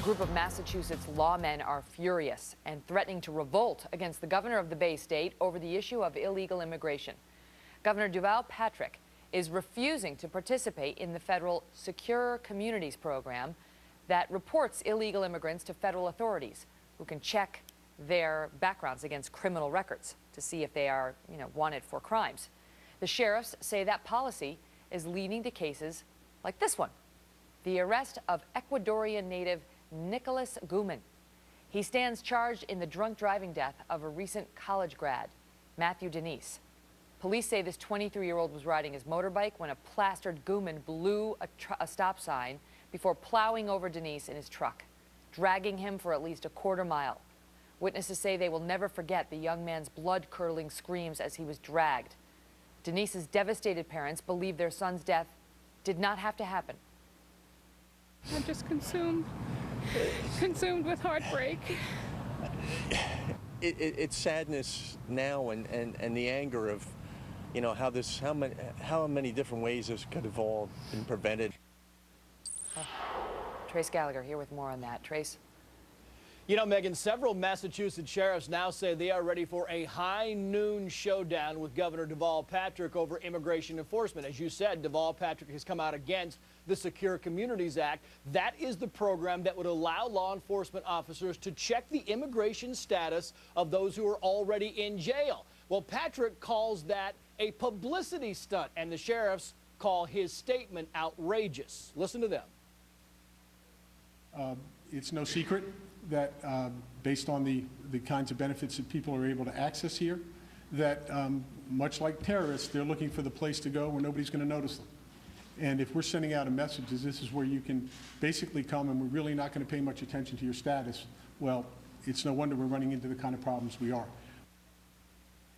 A group of Massachusetts lawmen are furious and threatening to revolt against the governor of the Bay State over the issue of illegal immigration. Governor Deval Patrick is refusing to participate in the federal Secure Communities program that reports illegal immigrants to federal authorities who can check their backgrounds against criminal records to see if they are, wanted for crimes. The sheriffs say that policy is leading to cases like this one, the arrest of Ecuadorian native Nicholas Guman. He stands charged in the drunk driving death of a recent college grad, Matthew Denise. Police say this 23-year-old was riding his motorbike when a plastered Guman blew a stop sign before plowing over Denise in his truck, dragging him for at least a quarter mile. Witnesses say they will never forget the young man's blood-curdling screams as he was dragged. Denise's devastated parents believe their son's death did not have to happen. I'm just consumed with heartbreak. It's sadness now and the anger of, how many different ways this could have all been prevented. Trace Gallagher here with more on that. Trace? Megan, several Massachusetts sheriffs now say they are ready for a high noon showdown with Governor Deval Patrick over immigration enforcement. As you said, Deval Patrick has come out against the Secure Communities Act. That is the program that would allow law enforcement officers to check the immigration status of those who are already in jail. Well, Patrick calls that a publicity stunt, and the sheriffs call his statement outrageous. Listen to them. It's no secret that based on the kinds of benefits that people are able to access here, that much like terrorists, they're looking for the place to go where nobody's going to notice them. And if we're sending out a message, this is where you can basically come and we're really not going to pay much attention to your status, well, it's no wonder we're running into the kind of problems we are.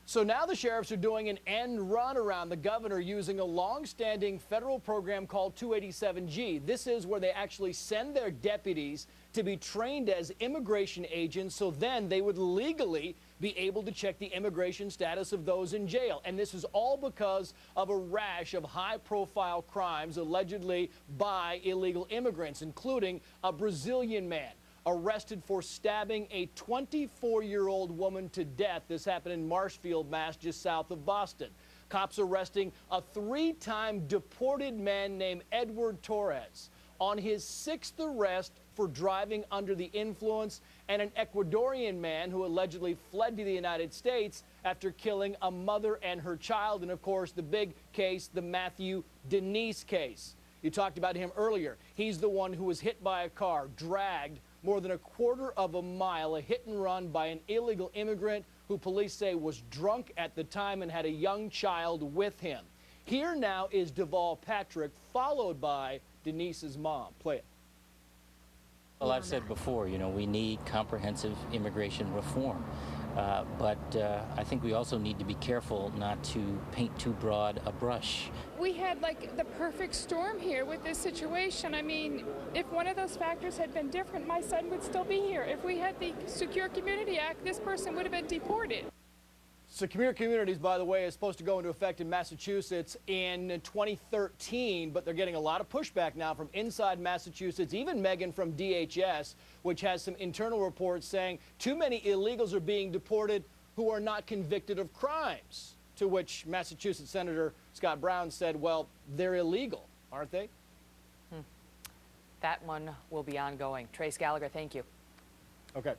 So now the sheriffs are doing an end run around the governor using a long-standing federal program called 287G. This is where they actually send their deputies to be trained as immigration agents, so then they would legally be able to check the immigration status of those in jail. And this is all because of a rash of high-profile crimes allegedly by illegal immigrants, including a Brazilian man arrested for stabbing a 24-year-old woman to death. This happened in Marshfield, Mass, just south of Boston. Cops arresting a 3-time deported man named Edward Torres on his 6th arrest for driving under the influence, and an Ecuadorian man who allegedly fled to the United States after killing a mother and her child. And of course, the big case, the Matthew Denise case. You talked about him earlier. He's the one who was hit by a car, dragged more than a quarter of a mile, a hit and run by an illegal immigrant who police say was drunk at the time and had a young child with him. Here now is Deval Patrick, followed by Denise's mom. Play it. Well, I've said before, we need comprehensive immigration reform. But I think we also need to be careful not to paint too broad a brush. We had like the perfect storm here with this situation. I mean, if one of those factors had been different, my son would still be here. If we had the Secure Community Act, this person would have been deported. Secure Communities, by the way, is supposed to go into effect in Massachusetts in 2013, but they're getting a lot of pushback now from inside Massachusetts, even Megan from DHS, which has some internal reports saying too many illegals are being deported who are not convicted of crimes, to which Massachusetts Senator Scott Brown said, well, they're illegal, aren't they? That one will be ongoing. Trace Gallagher, thank you. Okay.